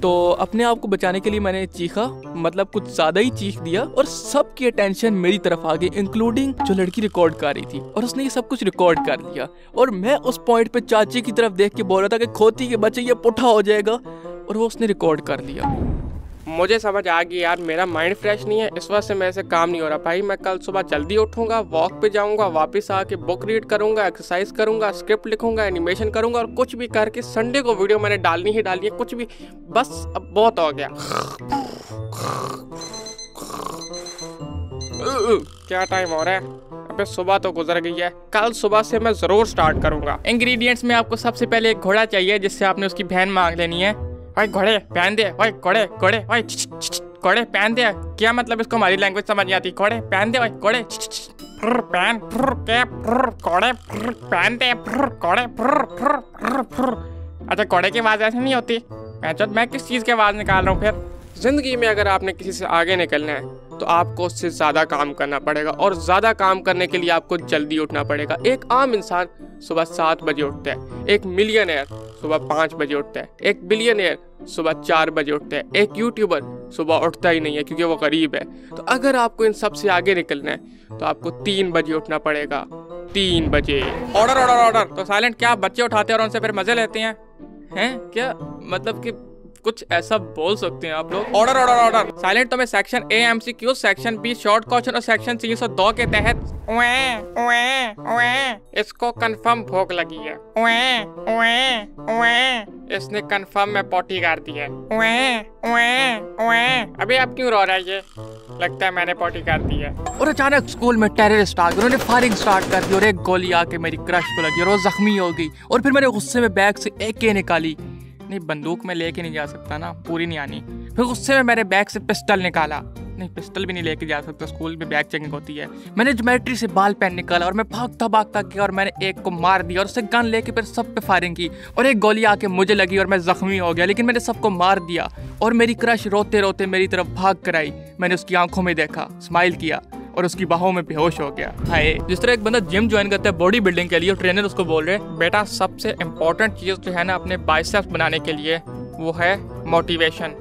तो अपने आप को बचाने के लिए मैंने चीखा, मतलब कुछ ज्यादा ही चीख दिया और सबकी अटेंशन मेरी तरफ आ गई, इंक्लूडिंग जो लड़की रिकॉर्ड कर रही थी, और उसने ये सब कुछ रिकॉर्ड कर लिया। और मैं उस पॉइंट पे चाची की तरफ देख के बोल रहा था कि खोती के बच्चे ये पुट्ठा हो जाएगा, और वो उसने रिकॉर्ड कर लिया। मुझे समझ आ गई यार, मेरा माइंड फ्रेश नहीं है, इस वजह से मेरे से काम नहीं हो रहा भाई। मैं कल सुबह जल्दी उठूंगा, वॉक पे जाऊंगा, वापस आके बुक रीड करूंगा, एक्सरसाइज करूंगा, स्क्रिप्ट लिखूंगा, एनिमेशन करूंगा, और कुछ भी करके संडे को वीडियो मैंने डालनी ही डालनी है, कुछ भी, बस अब बहुत हो गया। क्या टाइम हो रहा है? अबे सुबह तो गुजर गई है, कल सुबह से मैं जरूर स्टार्ट करूंगा। इंग्रेडिएंट्स में आपको सबसे पहले एक घोड़ा चाहिए, जिससे आपने उसकी बहन मांग लेनी है। ओए घोड़े पहन दे, ओए घोड़े घोड़े, ओए घोड़े पहन दे। क्या मतलब, इसको हमारी लैंग्वेज समझ नहीं आती। घोड़े पहन दे, ओए घोड़े पहन, घोड़े पहन दे, घोड़े। अच्छा घोड़े की आवाज ऐसे नहीं होती? मैं किस चीज़ की आवाज़ निकाल रहा हूँ फिर? जिंदगी में अगर आपने किसी से आगे निकलना है तो आपको उससे ज़्यादा काम करना पड़ेगा, और ज़्यादा काम करने के लिए आपको जल्दी उठना पड़ेगा। एक आम इंसान सुबह 7 बजे उठता है, एक मिलियनेयर सुबह 5 बजे उठता है, एक बिलियनेयर सुबह 4 बजे उठता है, एक यूट्यूबर सुबह उठता ही नहीं है क्योंकि वो गरीब है। तो अगर आपको इन सब से आगे निकलना है तो आपको 3 बजे उठना पड़ेगा। 3 बजे। Order order order. तो साइलेंट क्या बच्चे उठाते हैं और उनसे फिर मजे लेते हैं? क्या मतलब कि कुछ ऐसा बोल सकते हैं आप लोग? Order order order. साइलेंट। तो मैं section A MCQ, section B short question और सेक्शन 302 के तहत इसको कंफर्म भूख लगी है। इसने कंफर्म में पोटी कर दी है। अबे आप क्यों रो रहा है? ये लगता है मैंने पोटी कर दी है। और अचानक स्कूल में टेररिस्ट आ गए, उन्होंने फायरिंग स्टार्ट कर दी और एक गोली आके मेरी क्रश को लगी और वो जख्मी हो गई। और फिर मैंने गुस्से में बैग से AK निकाली। नहीं, बंदूक में लेके नहीं जा सकता ना, पूरी नहीं आनी। फिर गुस्से में मेरे बैग से पिस्टल निकाला। नहीं, पिस्टल भी नहीं लेके जा सकता, स्कूल में बैग चेकिंग होती है। मैंने ज्योमेट्री से बाल पेन निकाला और मैं भागता भागता गया और मैंने एक को मार दिया और उससे गन लेके फिर सब पे फायरिंग की और एक गोली आके मुझे लगी और मैं जख्मी हो गया, लेकिन मैंने सबको मार दिया। और मेरी क्रश रोते रोते मेरी तरफ भाग कर आई। मैंने उसकी आंखों में देखा, स्माइल किया और उसकी बाहों में बेहोश हो गया। हाय। जिस तरह एक बंदा जिम ज्वाइन करता है बॉडी बिल्डिंग के लिए, और ट्रेनर उसको बोल रहे हैं बेटा सबसे इम्पोर्टेंट चीज़ जो है ना अपने बाइसेप्स बनाने के लिए वो है मोटिवेशन,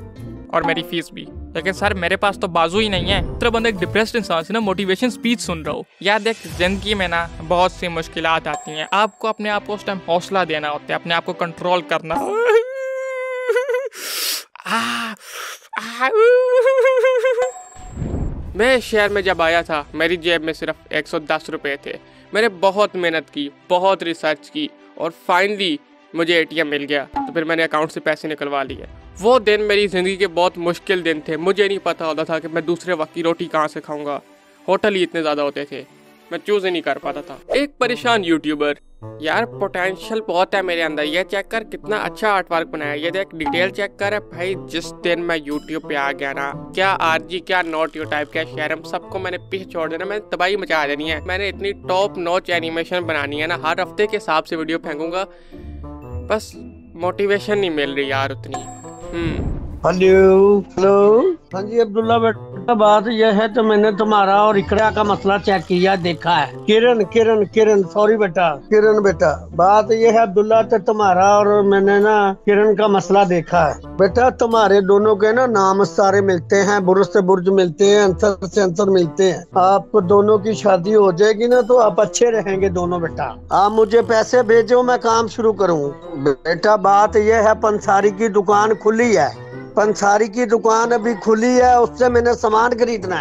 और मेरी फीस भी। लेकिन सर मेरे पास तो बाजू ही नहीं है। तरह बंदा एक डिप्रेस्ड इंसान से ना मोटिवेशन स्पीच सुन रहा हो। यार देख, जिंदगी में ना बहुत सी मुश्किलात आती हैं, आपको अपने आप को उस टाइम हौसला देना होता है, अपने आप को कंट्रोल करना। मैं इस शहर में जब आया था मेरी जेब में सिर्फ 110 रुपये थे। मैंने बहुत मेहनत की, बहुत रिसर्च की और फाइनली मुझे ATM मिल गया। तो फिर मैंने अकाउंट से पैसे निकलवा लिए। वो दिन मेरी ज़िंदगी के बहुत मुश्किल दिन थे। मुझे नहीं पता होता था कि मैं दूसरे वक्त की रोटी कहाँ से खाऊंगा। होटल ही इतने ज़्यादा होते थे, मैं चूज़ ही नहीं कर पाता था। एक परेशान यूट्यूबर। यार पोटेंशियल बहुत है मेरे अंदर, ये चेक कर कितना अच्छा आर्ट वर्क बनाया, ये देख डिटेल चेक कर। भाई जिस दिन मैं यूट्यूब पे आ गया ना, क्या RG क्या नॉट यू टाइप क्या शेरम, सबको मैंने पीछे छोड़ देना, मैंने तबाही मचा देनी है। मैंने इतनी टॉप नॉच एनिमेशन बनानी है ना, हर हफ्ते के हिसाब से वीडियो फेंकूंगा। बस मोटिवेशन नहीं मिल रही यार उतनी। Hello hello. हाँ जी अब्दुल्ला बेटा, बात यह है तो मैंने तुम्हारा और इकरा का मसला चेक किया, देखा है। किरण किरण किरण सॉरी बेटा, किरण बेटा। बात यह है अब्दुल्ला, तो तुम्हारा और मैंने ना किरण का मसला देखा है। बेटा तुम्हारे दोनों के ना नाम सारे मिलते हैं, बुर्ज से बुर्ज मिलते हैं, आंसर से आंसर मिलते हैं। आप दोनों की शादी हो जाएगी ना तो आप अच्छे रहेंगे दोनों। बेटा आप मुझे पैसे भेजो, मैं काम शुरू करूँ। बेटा बात यह है, पंसारी की दुकान खुली है, पंसारी की दुकान अभी खुली है, उससे मैंने सामान खरीदना है।